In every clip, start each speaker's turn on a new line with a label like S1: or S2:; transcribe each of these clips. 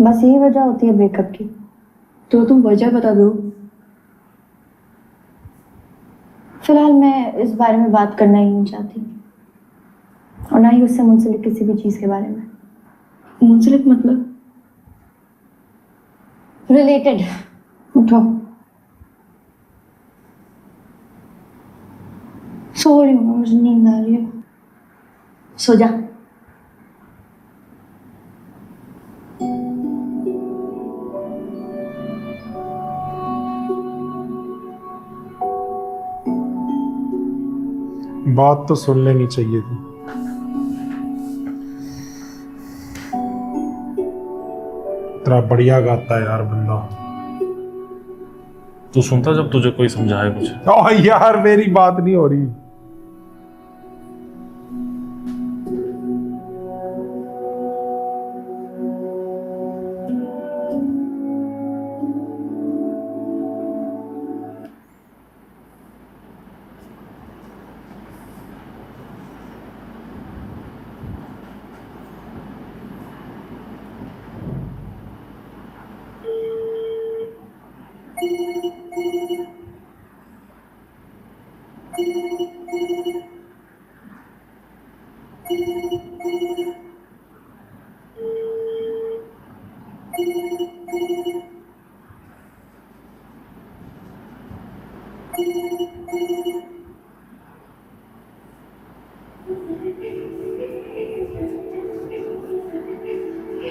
S1: बस यही वजह होती है ब्रेकअप की।
S2: तो तुम वजह बता दो।
S1: फिलहाल मैं इस बारे में बात करना ही नहीं चाहती, और ना ही उससे मुंसलिक किसी भी चीज के बारे में।
S2: मुंसलिक मतलब?
S1: रिलेटेड। उठो। सो रही हूँ, मुझे नींद आ रही है। सो जा।
S3: बात तो सुन लेनी चाहिए थी। तेरा बढ़िया गाता है यार बंदा।
S4: तू सुनता जब तुझे कोई समझाए कुछ?
S3: यार मेरी बात नहीं हो रही।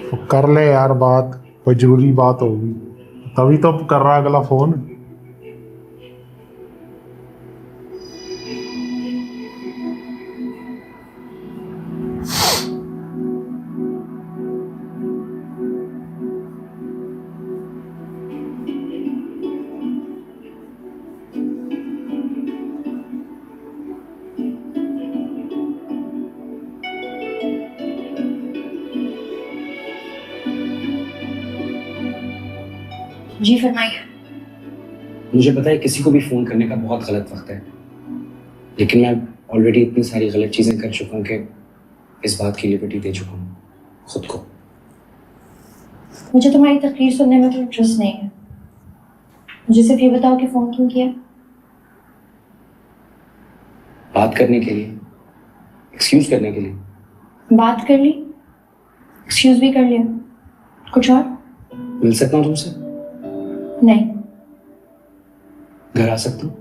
S3: तो कर ले यार बात, कोई जरूरी बात होगी तभी तो कर रहा अगला फोन।
S1: जी फरमाइए।
S5: मुझे पता है किसी को भी फोन करने का बहुत गलत वक्त है, लेकिन मैं ऑलरेडी इतनी सारी गलत चीजें कर चुका हूँ कि इस बात की लिबर्टी दे चुका हूँ खुद को।
S1: मुझे तुम्हारी तकरीर सुनने में तो इंटरेस्ट नहीं है। मुझे सिर्फ ये बताओ कि फोन क्यों किया?
S5: बात करने के लिए, एक्सक्यूज करने के लिए।
S1: बात कर ली, एक्सक्यूज भी कर लिया, कुछ और?
S5: मिल सकता हूँ तुमसे?
S1: नहीं।
S5: घर आ सकता हूँ?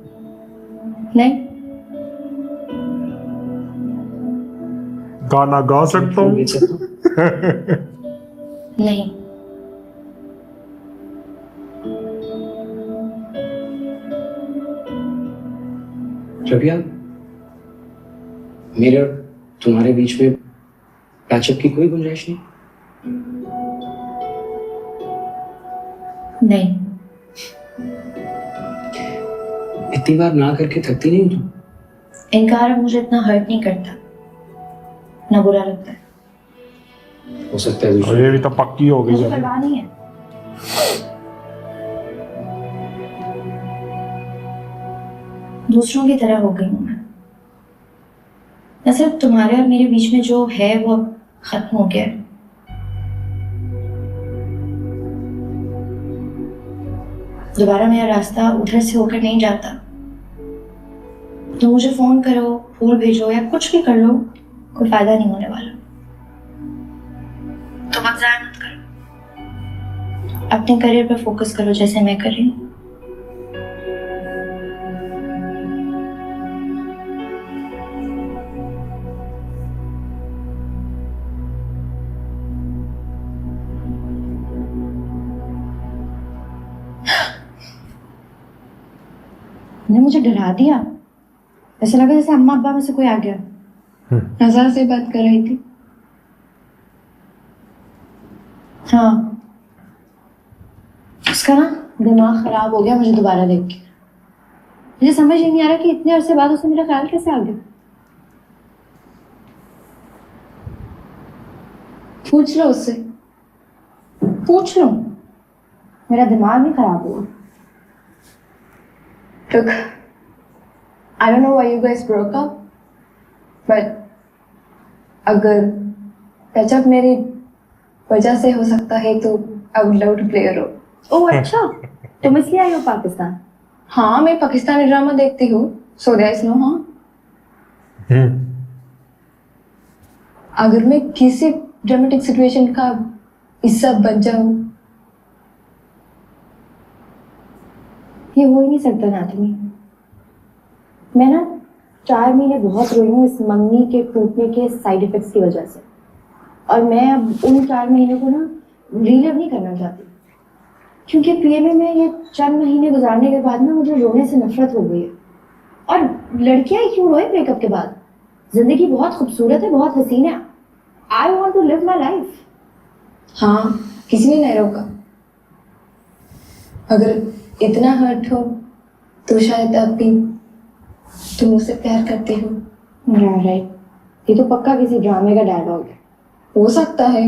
S1: नहीं।
S3: गाना गा सकता हूँ?
S5: मिल सकता हूँ?
S1: नहीं।
S5: रबिया, मेरे और तुम्हारे बीच में पैचअप की कोई गुंजाइश नहीं?
S1: नहीं।
S5: इतनी बार ना करके थकती नहीं हो तुम?
S1: इनकार अब मुझे इतना हर्ट नहीं करता, ना बुरा लगता है।
S5: हो सकता है
S3: और
S5: दूसरे।
S3: ये भी तो पक्की हो गई
S1: मुझे
S3: है।
S1: परवाह नहीं है। दूसरों की तरह हो गई हूं मैं सिर्फ तुम्हारे और मेरे बीच में जो है वो अब खत्म हो गया है। दोबारा मेरा रास्ता उधर से होकर नहीं जाता। तो मुझे फोन करो, फूल भेजो या कुछ भी कर लो, कोई फायदा नहीं होने वाला। तो वक्त ज़ाया मत करो, अपने करियर पर फोकस करो जैसे मैं कर रही हूँ। ने मुझे डरा दिया, ऐसा लगा जैसे अम्मा अब्बा में से कोई आ गया। नज़र से बात कर रही थी। हाँ, उसका ना दिमाग खराब हो गया मुझे दोबारा देख के। मुझे समझ ही नहीं आ रहा कि इतने अरसे बाद उसे मेरा ख्याल कैसे आ गया। पूछ लो उससे, पूछ लो। मेरा दिमाग ही खराब हुआ। Look, I don't know why you guys broke up, but अगर पैचअप मेरी वजह से हो सकता है तो
S2: I would love to play a role.
S1: ओह अच्छा, तुम इसलिए आई हो पाकिस्तान?
S2: हाँ, मैं पाकिस्तानी ड्रामा देखती हूँ, so there's no harm. अगर मैं किसी ड्रामेटिक सिचुएशन का हिस्सा बन जाऊँ,
S1: ये हो ही नहीं सकता नातनी। मैं ना 4 महीने बहुत रोई हूँ इस मंगनी के टूटने के साइड इफेक्ट्स की वजह से, और मैं अब उन 4 महीने को ना रिलीव नहीं करना चाहती, क्योंकि पीएमए में ये चंद महीने गुजारने के बाद ना मुझे रोने से नफरत हो गई है। और लड़कियां ही क्यों रोए ब्रेकअप के बाद? जिंदगी बहुत खूबसूरत है, बहुत हसीन है। I want to live my life.
S2: हाँ, किसी ने नहीं रोका। अगर इतना हर्ट हो तो शायद अब भी तुम मुझसे प्यार करते हो।
S1: राइट, ये तो पक्का किसी ड्रामे का डायलॉग है।
S2: हो सकता है।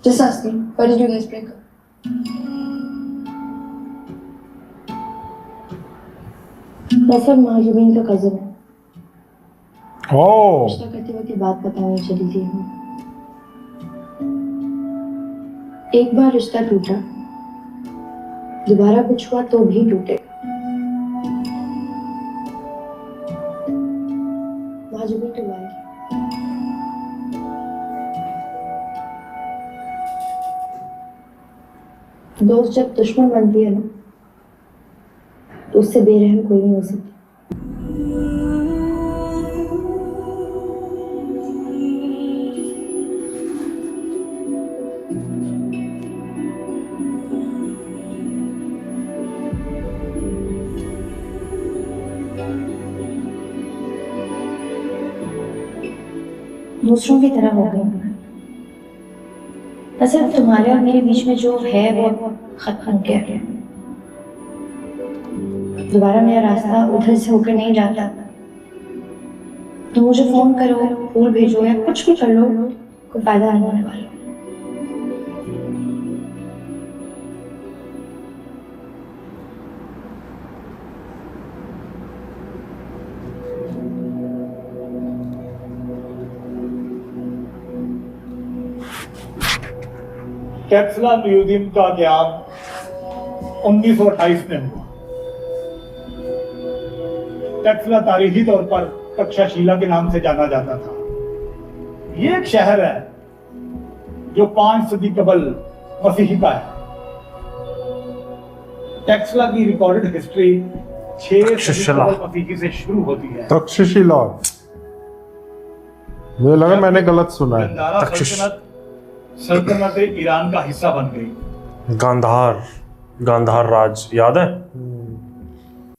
S2: Just ask me, why did you guys break up?
S1: दरअसल महाजमीन का कजन है।
S3: ओह
S1: रिश्ता करते वक्त ये बात पता नहीं चली थी। एक बार रिश्ता टूटा, दोबारा कुछ हुआ तो भी टूटेगा। महाजमीन तो लाएगी। दोस्त जब दुश्मन बनती है ना, तो उससे बेरहम कोई नहीं हो सकता। दूसरों की तरह हो गई। वैसे अब तुम्हारे और मेरे बीच में जो है वो खत्म हो गया है। दोबारा मेरा रास्ता उधर से होकर नहीं जाता। तो मुझे फोन करो, फूल भेजो या कुछ भी कर लो, कोई फायदा नहीं होने वाला।
S6: टेक्सला म्यूजियम का ज्ञान 1928 में हुआ। टेक्सला तारीखी तौर पर तक्षशिला के नाम से जाना जाता था। ये एक शहर है जो 5 सदी कबल मसीही का है। टेक्सला की रिकॉर्डेड हिस्ट्री 6 सदी
S4: तक्षशिला।
S6: कबल मसीही से शुरू होती है।
S3: तक्षशिला, मुझे लगा मैंने गलत सुना है।
S6: गंधारा
S4: तक्षश-
S6: सल्तनत सल्तनत ईरान का हिस्सा बन गई।
S4: गांधार राज याद है?